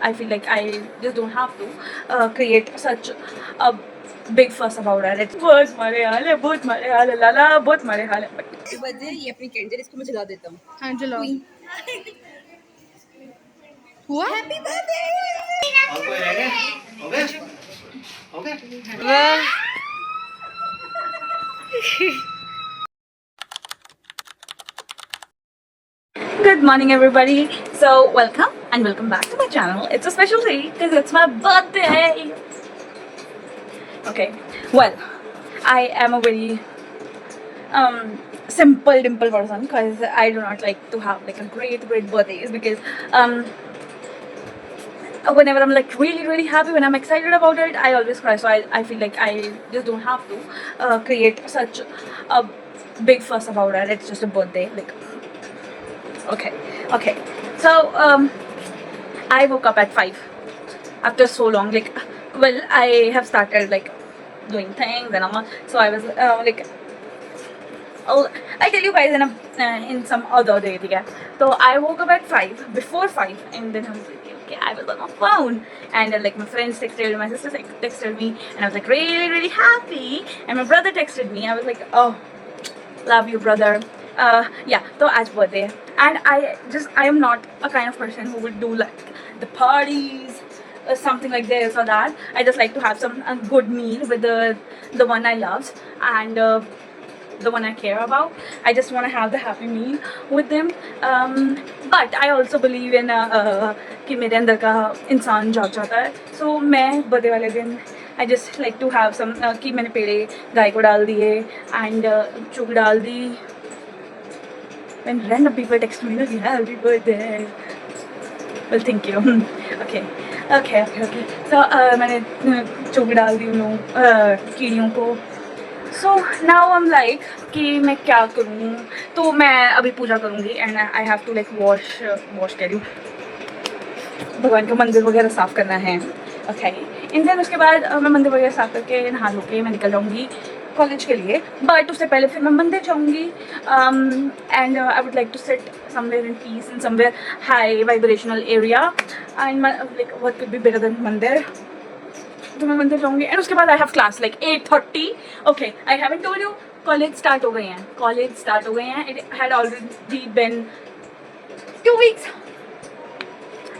I feel like I just don't have to create such a big fuss about it. It's बहुत मारे हाल है, बहुत मारे हाल है, लाला बहुत मारे हाल है. बजे ये अपनी कैंडल इसको मैं जला देता हूँ. हाँ जलाओ. हुआ? Happy birthday. और कोई रह गया? हो गया? हो गया? Good morning, everybody. So, welcome back to my channel. It's a special day because it's my birthday. Okay, well, I am a very simple, dimple person because I do not like to have like a great birthdays because whenever I'm like really happy, when I'm excited about it, I always cry. So I feel like I just don't have to create such a big fuss about it. It's just a birthday, like. Okay. So I woke up at 5 after so long. Like, well, I have started like doing things and all. So I was like, I tell you guys in some other day. Okay? So I woke up at 5, before 5, and then I was like, okay, I was on my phone, and like my friends texted, my sister texted me, and I was like really happy, and my brother texted me. I was like, oh, love you, brother. Yeah, so आज birthday है, and I am not a kind of person who would do like the parties or something like this or that. I just like to have some a good meal with the one I love and the one I care about. I just want to have the happy meal with them. But I also believe in कि मेरे अंदर का इंसान जाग जाता है. So मैं birthday वाले दिन I just like to have some कि मैंने पेड़े गाय को डाल दिए and चूक डाल दी. When random people text me like happy birthday. Well, thank you. Okay. So मैंने चूक डाल दी उन लोगों कीड़ियों को. So now I'm like कि मैं क्या करूँ. तो मैं अभी पूजा करूँगी and I have to like wash कह रही हूँ, भगवान का मंदिर वगैरह साफ़ करना है. Okay. And then उसके बाद मैं मंदिर वगैरह साफ़ करके नहा धो के मैं निकल जाऊँगी कॉलेज के लिए. बट उससे पहले फिर मैं मंदिर जाऊँगी and I would like to sit somewhere in peace in somewhere high vibrational area and like what could be better than mandir. तो मैं मंदिर जाऊँगी एंड उसके बाद I have class like 8:30. Okay, I haven't told you, college start हो गए हैं. It had already been 2 weeks.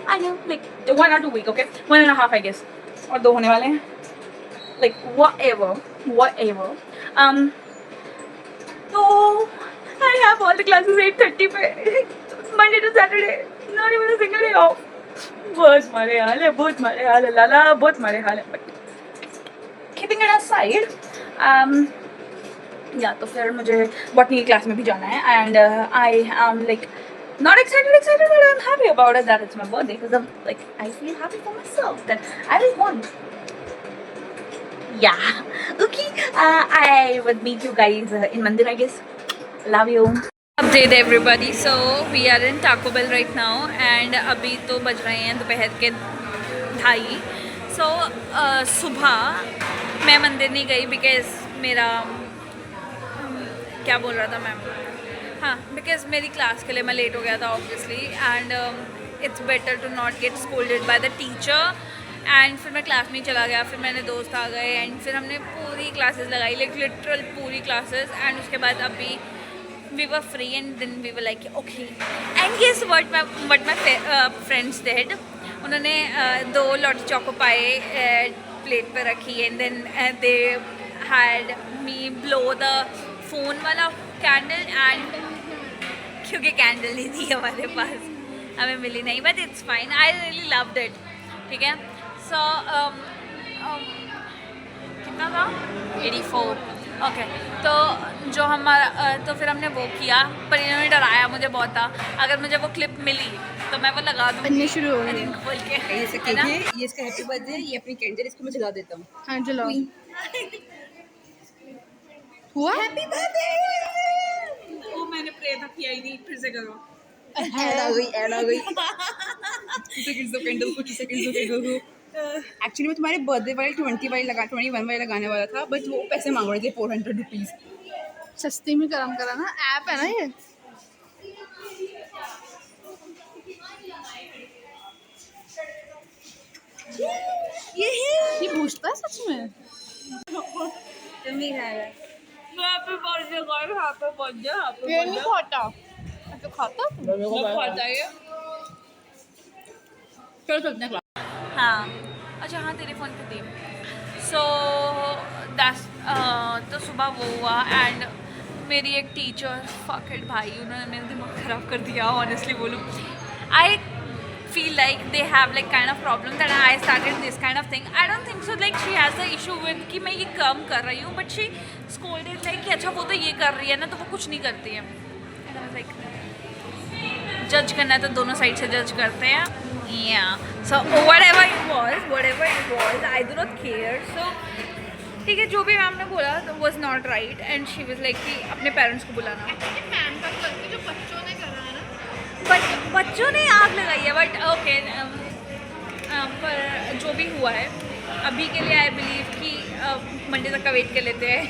I know like 1 or 2 weeks. Okay, 1.5 I guess, और 2 होने वाले हैं. Like whatever. So I have all the classes 8:30 पे, Monday to Saturday, not even a single day off. बहुत मारे हाल है, लाला बहुत मारे हाल है. But keeping it aside, या तो फिर मुझे बॉटनी की क्लास में भी जाना है and I am like not excited but I'm happy about it that it's my birthday because like I feel happy for myself that I was born. Yeah. Okay. I would meet you guys in Mandir, I guess. Love you. Update everybody. So we are in Taco Bell right now, and अभी तो बज रहे हैं दोपहर के 2:30. So सुबह मैं मंदिर नहीं गई because मेरा क्या बोल रहा था मैम, हाँ, बिकॉज मेरी क्लास के लिए मैं लेट हो गया था obviously and it's better to not get scolded by the teacher. And फिर मैं क्लास में ही चला गया, फिर मेरे दोस्त आ गए एंड फिर हमने पूरी क्लासेस लगाई, लाइक लिटरल पूरी क्लासेस. एंड उसके बाद अभी we were free and then we were like okay. And guess what my friends did, उन्होंने 2 लॉटी चोको पाए प्लेट पर रखी and then they had me blow the phone वाला candle and क्योंकि candle नहीं थी हमारे पास, हमें मिली नहीं, but it's fine. I really loved it. ठीक है. सो कितना था 84. ओके. तो जो हमारा तो फिर हमने वो किया, पर इन्होंने डराया मुझे बहुत था. अगर मुझे वो क्लिप मिली तो मैं वो लगा दूँगी शुरू हो गई बोल के. ये इसका हैप्पी बर्थडे, ये अपनी कैंडल इसको मैं जला देता हूँ. हाँ जलाओ. हुआ? Happy birthday. वो मैंने प्रे था किया ही नहीं, फिर से करो. ऐड आ गई. 2 seconds दो कैंडल को, 2 seconds दो कैंडल को. एक्चुअली मैं तुम्हारे बर्थडे वाले 21 वाले लगाने वाला था, बट वो पैसे मांग रहे थे 400 रुपीज़. सस्ती में गरम करा ना, ऐप है ना ये. ये पूछता है सच में? तुम भी खाएगा। Happy birthday guys, happy birthday, happy ये नहीं खाता। तो खाता है? खाता है। चलो चलते हैं क्लास। हाँ, अच्छा हाँ, तेरे फ़ोन पे थी। सो दैट्स तो सुबह वो हुआ एंड मेरी एक टीचर फकिट भाई, उन्होंने मेरा दिमाग ख़राब कर दिया ऑनेस्टली बोलूँ। आई feel like they have like kind of problem that I started this kind of thing. I don't think so, like she has the issue with कि मैं ये काम कर रही हूँ, but she scolded like कि अच्छा वो तो ये कर रही है ना, तो वो कुछ नहीं करती है। And I was like, जज करना है तो दोनों साइड से जज करते हैं। Yeah, so whatever it was, I do not care. So ठीक है, जो भी मैम ने बोला तो was not right and she was like कि अपने पेरेंट्स को बुलाना। मैम का करके जो बच्चों ने करा है ना, बच्चों ने आग लगाई है, बट ओके पर जो भी हुआ है अभी के लिए आई बिलीव कि मंडे तक का वेट कर लेते हैं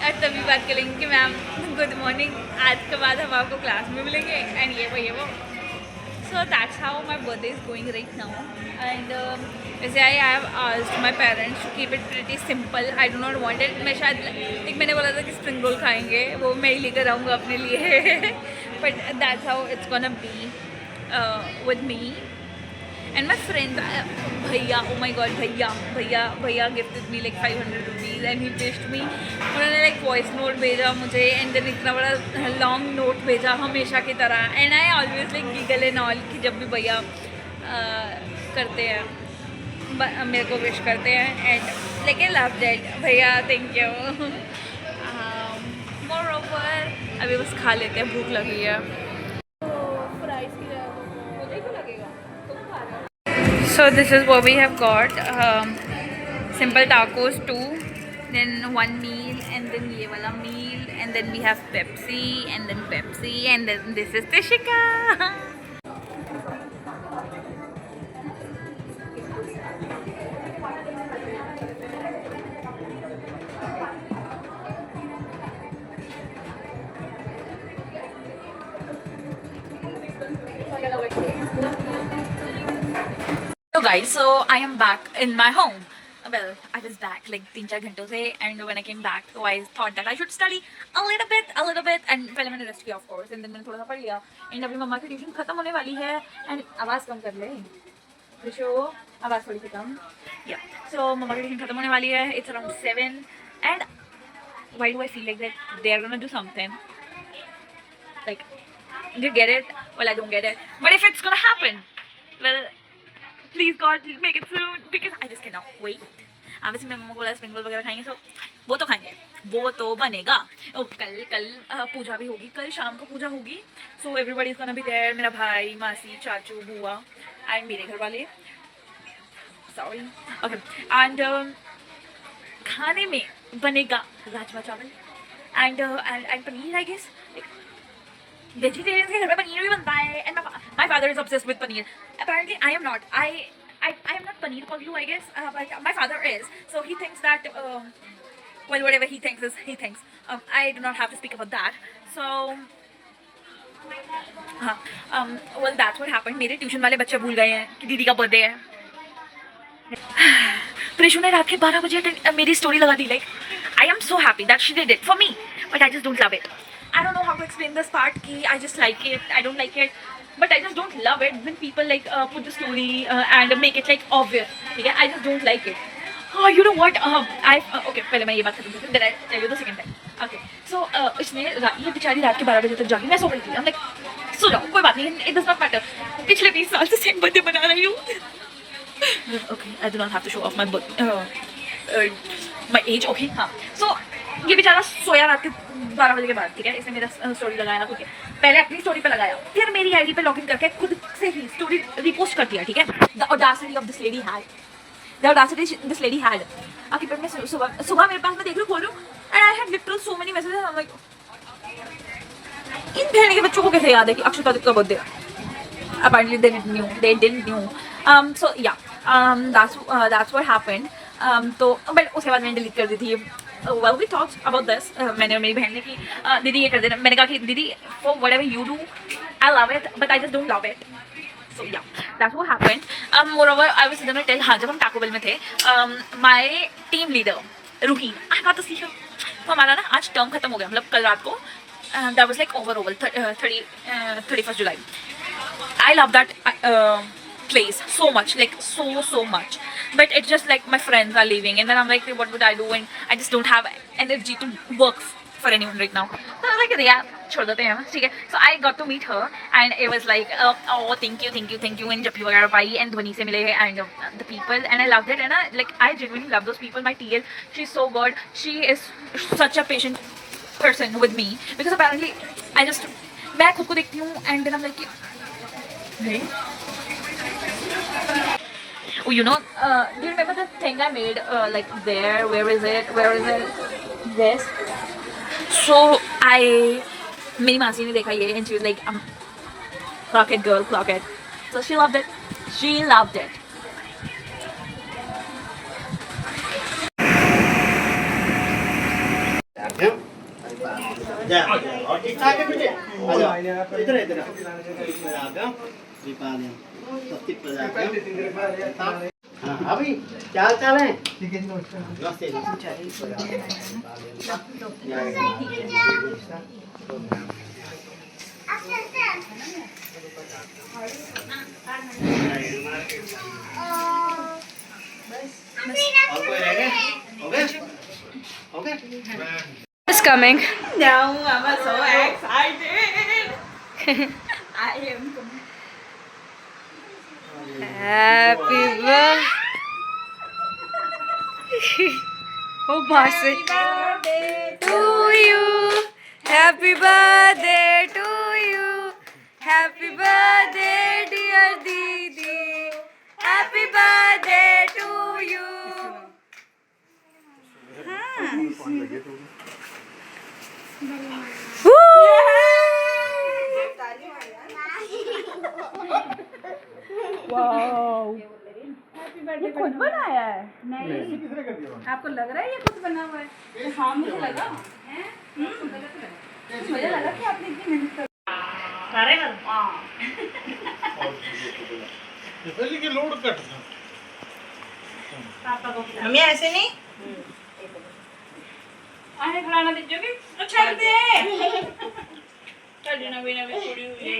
और तभी बात करेंगे कि मैम गुड मॉर्निंग, आज के बाद हम आपको क्लास में मिलेंगे एंड ये वो। So that's how my birthday is going right now and वैसे I have asked my parents to keep it pretty simple. I do not want it. मैं शायद एक मैंने बोला था कि स्प्रिंग रोल खाएंगे, वो मैं ही लेकर आऊँगा अपने लिए but that's how it's gonna be with me and my friends. Bhaiya, oh my god, भैया gifted me like 500 rupees and he wished me. उन्होंने like voice note भेजा मुझे and then इतना बड़ा long note भेजा हमेशा की तरह and I always like giggle and all कि जब भी भैया करते हैं मेरे को wish करते हैं and like I love that. भैया thank you. Moreover अभी बस खा लेते हैं, भूख लगी है। So this is what we have got. Simple tacos 2, then 1 meal and then ये वाला meal and then we have Pepsi and then Pepsi and then this is Tishika. So guys, so I am back in my home. Well, I was back like 3-4 घंटों से and when I came back, so I thought that I should study a little bit and पहले मैंने rest किया of course and then मैंने थोड़ा सा पढ़ लिया and अभी मम्मा की ट्यूशन खत्म होने वाली है and आवाज़ कम कर ले रिशो, आवाज़ थोड़ी सी कम। Yeah, so मम्मा की ट्यूशन खत्म होने वाली है, it's around 7 and why do I feel like that they are gonna do something like, do you get it? Well, I don't get it, but if it's gonna happen, well, please God make it soon because I just can not wait. वैसे मैं मम्मा बोला spring roll वगैरह खाएंगे, सो वो तो खाएंगे, वो तो बनेगा। कल पूजा भी होगी, कल शाम को पूजा होगी, so everybody is gonna be there. मेरा भाई, मासी, चाचू, बुआ एंड मेरे घर वाले, सॉरी ओके। एंड खाने में बनेगा rajma chawal and paneer, I guess vegetarian के घर में पनीर भी बनता है and my father is obsessed with paneer. Apparently I am not. I am not paneer paglu, I guess, but my father is. So he thinks that well, whatever he thinks is he thinks. I do not have to speak about that. So well, that's what happened. मेरे tuition वाले बच्चे भूल गए हैं कि दीदी का birthday है। प्रिशु ने रात के 12 बजे मेरी स्टोरी लगा दी। Like I am so happy that she did it for me, but I just don't love it. I don't know how to explain this part कि I just like it, I don't like it, but I just don't love it when people like put the story and make it like obvious, okay? I just don't like it. Oh, you know what? Okay, पहले मैं ये बात खत्म करती हूँ, then I tell you the second time. Okay, so इसने ये बेचारी रात के 12 बजे तक जागी, मैं सो रही थी। I'm like, सो जाओ, कोई बात नहीं, it does not matter. पिछले 20 साल से सेम बर्थडे मना रही हूँ। Okay, I do not have to show off my age, okay? हाँ, so ये बेचारा सोया रात के 12 बजे के बाद, ठीक है? इसने मेरा स्टोरी लगाया, ठीक है? पहले अपनी स्टोरी पे लगाया, फिर मेरी आईडी पे लॉगिन करके खुद से ही स्टोरी रिपोस्ट कर दिया, ठीक है? The audacity of this lady had. The audacity this lady had. आखिर पर मैं सुबह मेरे पास मैं देख रही हूँ, खोल रही हूँ, and I had literally so many messages. I'm like, इन बहन के बच्चों को कैसे याद है कि अक्षता का birthday? Apparently they didn't knew. So yeah, that's what happened. तो बट उसके बाद मैंने डिलीट कर दी थी। Well, we talked about this. मैंने और मेरी बहन ने कि दीदी ये कर देना। मैंने कहा कि दीदी for whatever you do, I love it, but I just don't love it. So yeah, that's what happened. Moreover, I was gonna tell, हाँ जब हम Taco Bell में थे, my team leader Ruhi, I got to see her. तो हमारा ना आज term खत्म हो गया, मतलब कल रात को. That was like over 31st July. I love that place so much, like so much. But it's just like my friends are leaving, and then I'm like, what would I do? And I just don't have energy to work for anyone right now. So I was like, yeah, छोड़ देते हैं, ठीक है. So I got to meet her, and it was like, oh, thank you, and जब भी वगैरह पाई, and ध्वनि से मिले, and the people, and I loved it, and I genuinely love those people. My TL, she's so good. She is such a patient person with me, because apparently मैं खुद को देखती हूँ, and then I'm like, hey. Oh, you know, do you remember the thing I made, like there? Where is it? This. So मेरी मासी ने देखा ये, and she was like, clock it, girl, clock it. So she loved it. जा और ठीक ठाक है बेटे, आ जाओ इधर इधर आ जाओ. दीपा ने सत्ती पर जाओ. हाँ अभी क्या चाल है? नमस्ते. और कोई रह गया? हो गया? Is coming. Now I'm so excited. I am. Happy birthday. Oh, Basi. To you. Happy birthday to you. Happy birthday, dear Didi. Happy birthday to you. ये खुद बनाया है? नहीं. आपको लग रहा है ये खुद बना हुआ है? हाँ मुझे लगा. मुझे लगा कि आपने इतनी मेहनत कर. पहले की लोड कट था. मम्मी ऐसे नहीं आने खिलाना दीजिएगी? अच्छा दे. चल नवी थोड़ी हुई.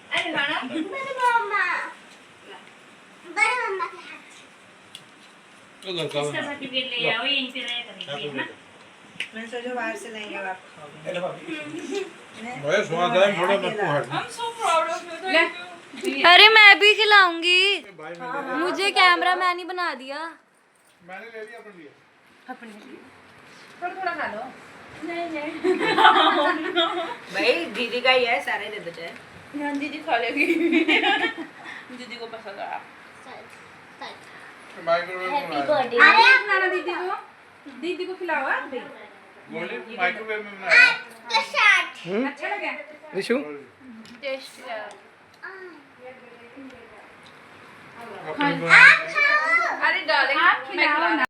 अरे खाना तो लड़का इसका सर्टिफिकेट ले आओ, यहीं पे रह करेंगे ना. मैं सोचो बाहर से लेंगे आप खाओगे. भाई स्वाद है थोड़ा मत को हट. I'm so proud of you. Thank you. अरे मैं भी खिलाऊंगी. मुझे कैमरा मैन ही बना दिया. मैंने ले लिया अपने लिए. थोड़ा खा लो. नहीं. भाई दीदी का ही है, सारे दे देते हैं. हाँ दीदी खा लेगी. दीदी को पसंद आया. माइक्रोवेव में बनाया. अरे खाना दीदी को खिलाओ. गोली माइक्रोवेव में बनाया. अच्छा लगा? विशु टेस्ट अपनी अरे डार्लिंग आप खिलाओ ना.